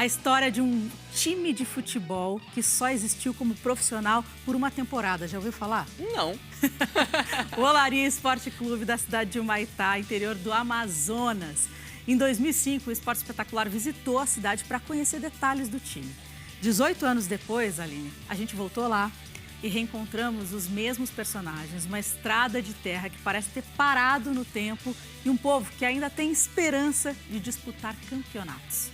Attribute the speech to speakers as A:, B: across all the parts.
A: A história de um time de futebol que só existiu como profissional por uma temporada. Já ouviu falar?
B: Não.
A: O Olaria Esporte Clube da cidade de Humaitá, interior do Amazonas. Em 2005, o Esporte Espetacular visitou a cidade para conhecer detalhes do time. 18 anos depois, Aline, a gente voltou lá e reencontramos os mesmos personagens. Uma estrada de terra que parece ter parado no tempo e um povo que ainda tem esperança de disputar campeonatos.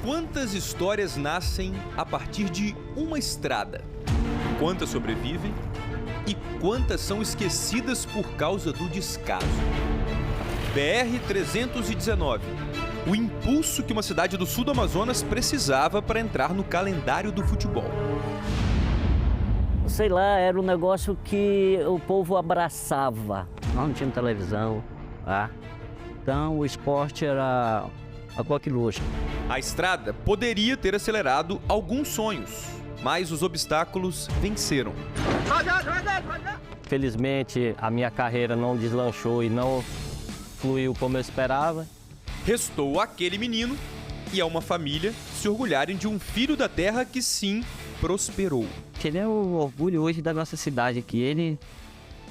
C: Quantas histórias nascem a partir de uma estrada? Quantas sobrevivem? E quantas são esquecidas por causa do descaso? BR-319. O impulso que uma cidade do sul do Amazonas precisava para entrar no calendário do futebol.
D: Sei lá, era um negócio que o povo abraçava. Nós não tínhamos televisão, tá? Então o esporte era a coqueluche.
C: A estrada poderia ter acelerado alguns sonhos, mas os obstáculos venceram.
D: Felizmente, a minha carreira não deslanchou e não fluiu como eu esperava.
C: Restou aquele menino e a uma família se orgulharem de um filho da terra que sim prosperou.
D: Ele é o orgulho hoje da nossa cidade, que ele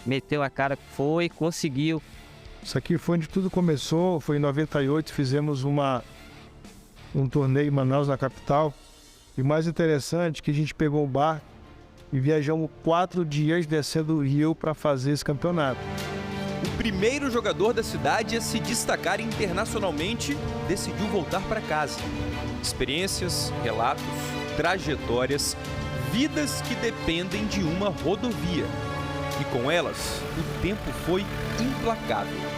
D: meteu a cara, foi, conseguiu.
E: Isso aqui foi onde tudo começou, foi em 98, fizemos um torneio em Manaus, na capital. E o mais interessante é que a gente pegou o barco e viajamos 4 dias descendo o rio para fazer esse campeonato.
C: O primeiro jogador da cidade a se destacar internacionalmente decidiu voltar para casa. Experiências, relatos, trajetórias, vidas que dependem de uma rodovia. E com elas, o tempo foi implacável.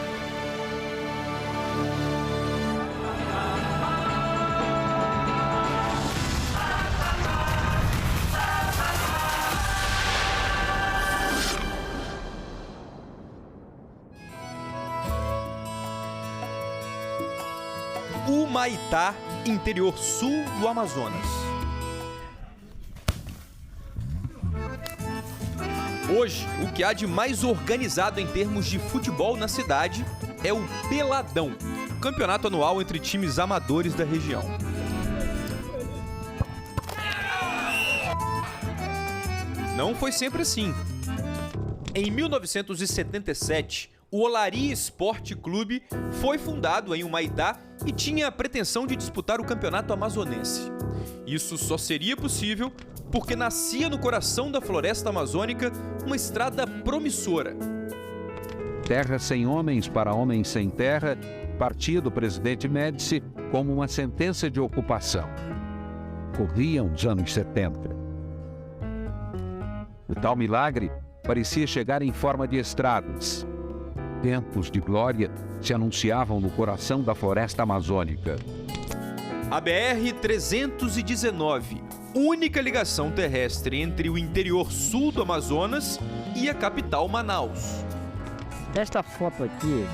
C: Humaitá, interior sul do Amazonas. Hoje, o que há de mais organizado em termos de futebol na cidade é o Peladão, campeonato anual entre times amadores da região. Não foi sempre assim. Em 1977, o Olaria Esporte Clube foi fundado em Humaitá e tinha a pretensão de disputar o campeonato amazonense. Isso só seria possível porque nascia no coração da floresta amazônica uma estrada promissora.
F: Terra sem homens para homens sem terra partia do presidente Médici como uma sentença de ocupação. Corriam os anos 70. O tal milagre parecia chegar em forma de estradas. Tempos de glória se anunciavam no coração da floresta amazônica.
C: A BR-319, única ligação terrestre entre o interior sul do Amazonas e a capital Manaus.
D: Esta foto aqui,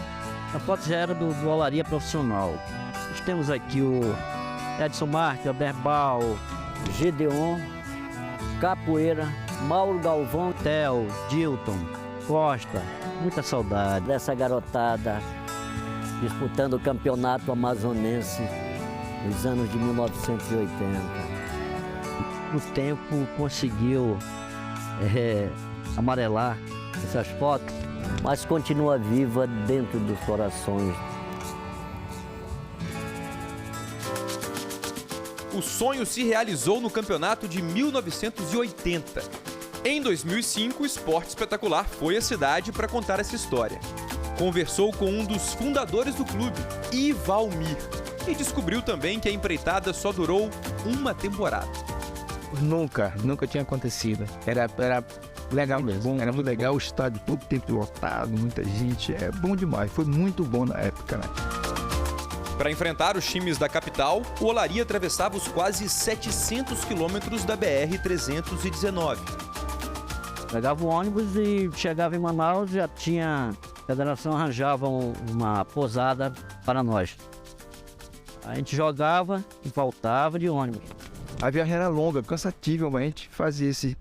D: a foto já era do Olaria profissional. Nós temos aqui o Edson Marques, Berbal, Gedeon, Capoeira, Mauro Galvão, Theo, Dilton, Costa. Muita saudade dessa garotada disputando o campeonato amazonense nos anos de 1980. O tempo conseguiu amarelar essas fotos, mas continua viva dentro dos corações.
C: O sonho se realizou no campeonato de 1980. Em 2005, o Esporte Espetacular foi à cidade para contar essa história. Conversou com um dos fundadores do clube, Ivalmir, e descobriu também que a empreitada só durou uma temporada.
E: Nunca tinha acontecido. Era legal mesmo, era muito legal, o estádio todo tempo lotado, muita gente, é bom demais, foi muito bom na época, né?
C: Para enfrentar os times da capital, o Olaria atravessava os quase 700 quilômetros da BR-319.
D: Pegava o ônibus e chegava em Manaus, já tinha... A federação arranjava uma pousada para nós. A gente jogava e voltava de ônibus.
E: A viagem era longa, cansativa, mas a gente fazia esse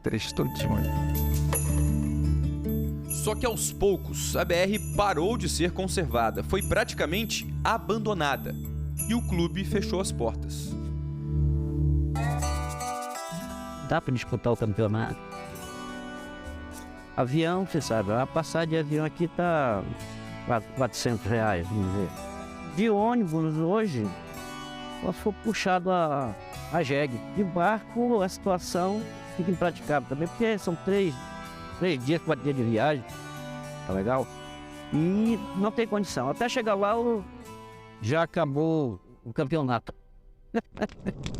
E: trecho todinho.
C: Só que aos poucos, a BR parou de ser conservada, foi praticamente abandonada e o clube fechou as portas.
D: Dá para disputar o campeonato. Avião, você sabe, a passagem de avião aqui tá R$400, vamos dizer. De ônibus hoje, só se for puxado a jegue. De barco, a situação fica impraticável também, porque são 3 dias, 4 dias de viagem, tá legal? E não tem condição. Até chegar lá, já acabou o campeonato.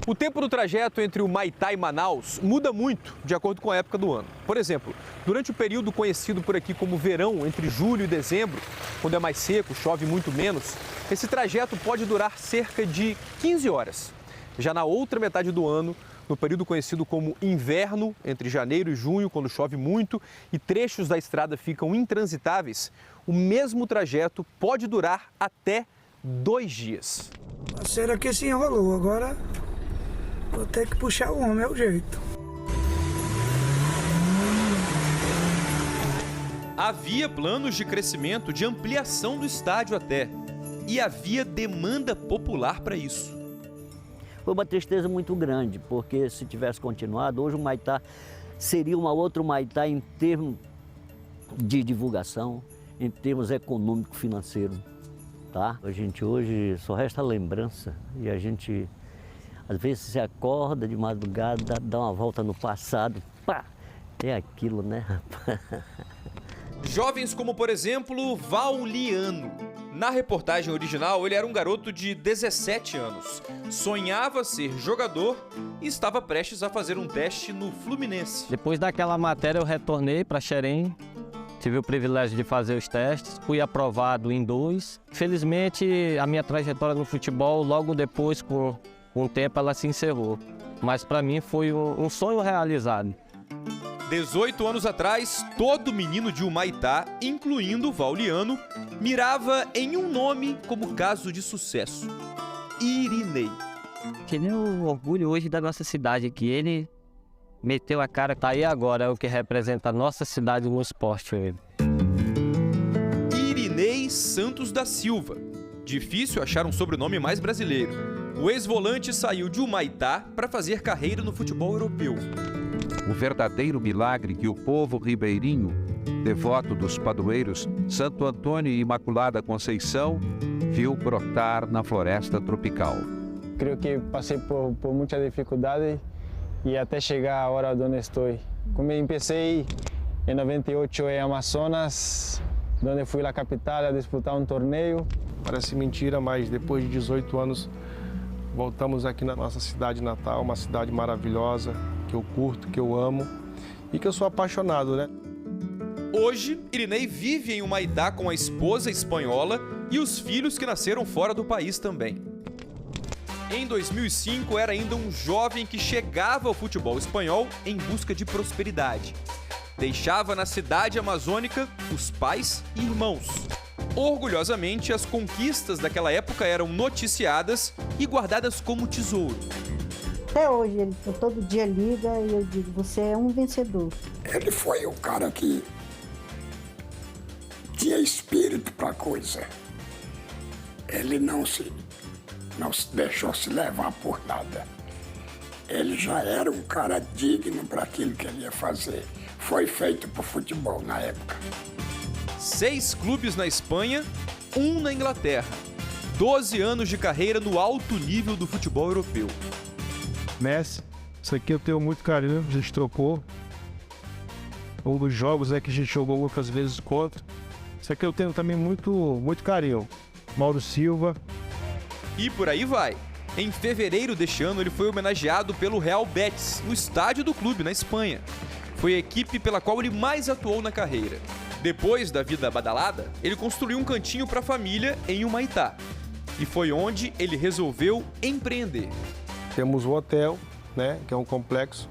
C: O tempo do trajeto entre o Humaitá e Manaus muda muito de acordo com a época do ano. Por exemplo, durante o período conhecido por aqui como verão, entre julho e dezembro, quando é mais seco, chove muito menos, esse trajeto pode durar cerca de 15 horas. Já na outra metade do ano, no período conhecido como inverno, entre janeiro e junho, quando chove muito e trechos da estrada ficam intransitáveis, o mesmo trajeto pode durar até 2 dias.
B: A cera aqui se enrolou, agora vou ter que puxar o homem, é o jeito.
C: Havia planos de crescimento, de ampliação do estádio até, e havia demanda popular para isso.
D: Foi uma tristeza muito grande, porque se tivesse continuado, hoje o Humaitá seria uma outra Humaitá em termos de divulgação, em termos econômico-financeiro. Tá? A gente hoje só resta lembrança e a gente às vezes se acorda de madrugada, dá uma volta no passado, pá, é aquilo, né, rapaz?
C: Jovens como, por exemplo, Vauliano. Na reportagem original, ele era um garoto de 17 anos, sonhava ser jogador e estava prestes a fazer um teste no Fluminense.
G: Depois daquela matéria eu retornei para Xerém. Tive o privilégio de fazer os testes, fui aprovado em 2. Felizmente, a minha trajetória no futebol, logo depois, com o tempo, ela se encerrou. Mas para mim foi um sonho realizado.
C: 18 anos atrás, todo menino de Humaitá, incluindo o Vauliano, mirava em um nome como caso de sucesso: Irinei.
G: Ele é o orgulho hoje da nossa cidade aqui. Ele meteu a cara, tá aí agora, é o que representa a nossa cidade no esporte.
C: Irinei Santos da Silva. Difícil achar um sobrenome mais brasileiro. O ex-volante saiu de Humaitá para fazer carreira no futebol europeu.
F: O verdadeiro milagre que o povo ribeirinho, devoto dos padroeiros Santo Antônio e Imaculada Conceição, viu brotar na floresta tropical.
H: Creio que passei por muita dificuldade e até chegar a hora onde estou. Como comecei em 98 em Amazonas, onde fui à capital a disputar um torneio.
E: Parece mentira, mas depois de 18 anos voltamos aqui na nossa cidade natal, uma cidade maravilhosa, que eu curto, que eu amo e que eu sou apaixonado, né?
C: Hoje, Irinei vive em Humaitá com a esposa espanhola e os filhos que nasceram fora do país também. Em 2005, era ainda um jovem que chegava ao futebol espanhol em busca de prosperidade. Deixava na cidade amazônica os pais e irmãos. Orgulhosamente, as conquistas daquela época eram noticiadas e guardadas como tesouro.
I: Até hoje, ele todo dia liga e eu digo, você é um vencedor.
J: Ele foi o cara que tinha espírito para a coisa. Ele não se deixou se levar por nada. Ele já era um cara digno para aquilo que ele ia fazer. Foi feito para o futebol na época.
C: 6 clubes na Espanha, 1 na Inglaterra. 12 anos de carreira no alto nível do futebol europeu.
E: Messi, isso aqui eu tenho muito carinho, a gente trocou. Um dos jogos que a gente jogou muitas vezes contra. Isso aqui eu tenho também muito carinho. Mauro Silva.
C: E por aí vai. Em fevereiro deste ano, ele foi homenageado pelo Real Betis, no estádio do clube, na Espanha. Foi a equipe pela qual ele mais atuou na carreira. Depois da vida badalada, ele construiu um cantinho para a família em Humaitá. E foi onde ele resolveu empreender.
E: Temos o hotel, né, que é um complexo,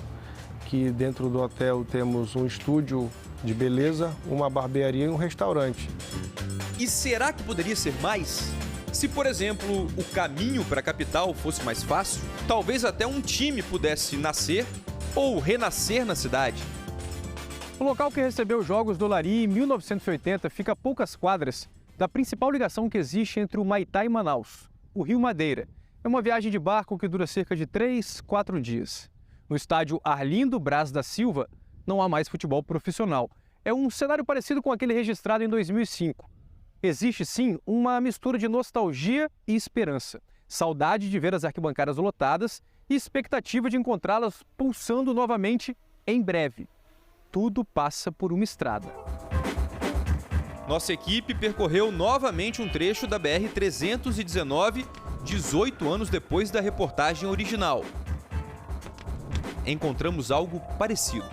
E: que dentro do hotel temos um estúdio de beleza, uma barbearia e um restaurante.
C: E será que poderia ser mais? Se, por exemplo, o caminho para a capital fosse mais fácil, talvez até um time pudesse nascer ou renascer na cidade.
K: O local que recebeu os Jogos do Olaria em 1980 fica a poucas quadras da principal ligação que existe entre o Humaitá e Manaus, o Rio Madeira. É uma viagem de barco que dura cerca de 3, 4 dias. No estádio Arlindo Braz da Silva, não há mais futebol profissional. É um cenário parecido com aquele registrado em 2005. Existe, sim, uma mistura de nostalgia e esperança. Saudade de ver as arquibancadas lotadas e expectativa de encontrá-las pulsando novamente em breve. Tudo passa por uma estrada.
C: Nossa equipe percorreu novamente um trecho da BR-319, 18 anos depois da reportagem original. Encontramos algo parecido.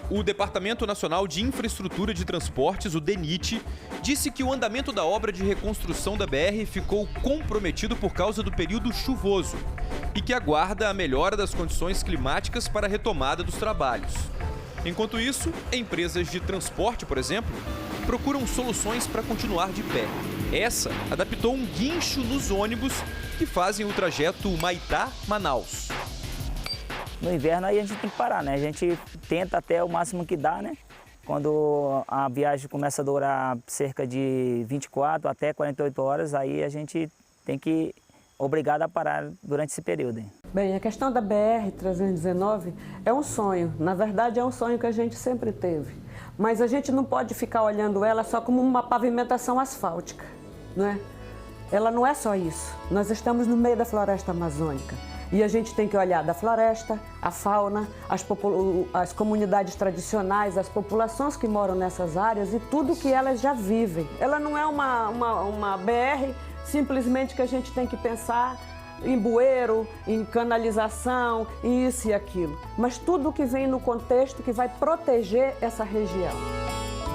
C: O Departamento Nacional de Infraestrutura de Transportes, o DENIT, disse que o andamento da obra de reconstrução da BR ficou comprometido por causa do período chuvoso e que aguarda a melhora das condições climáticas para a retomada dos trabalhos. Enquanto isso, empresas de transporte, por exemplo, procuram soluções para continuar de pé. Essa adaptou um guincho nos ônibus que fazem o trajeto Humaitá-Manaus.
L: No inverno aí a gente tem que parar, né? A gente tenta até o máximo que dá, né? Quando a viagem começa a durar cerca de 24 até 48 horas, aí a gente tem que obrigado a parar durante esse período.
M: Bem, a questão da BR-319 é um sonho. Na verdade, é um sonho que a gente sempre teve. Mas a gente não pode ficar olhando ela só como uma pavimentação asfáltica, não é? Ela não é só isso. Nós estamos no meio da floresta amazônica. E a gente tem que olhar da floresta, a fauna, as comunidades tradicionais, as populações que moram nessas áreas e tudo que elas já vivem. Ela não é uma BR simplesmente que a gente tem que pensar em bueiro, em canalização, em isso e aquilo. Mas tudo que vem no contexto que vai proteger essa região.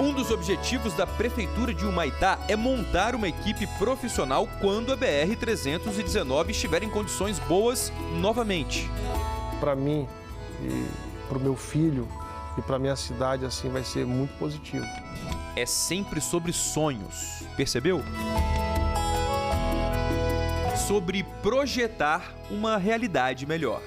C: Um dos objetivos da Prefeitura de Humaitá é montar uma equipe profissional quando a BR-319 estiver em condições boas novamente.
E: Para mim, e para o meu filho e para minha cidade, assim, vai ser muito positivo.
C: É sempre sobre sonhos, percebeu? Sobre projetar uma realidade melhor.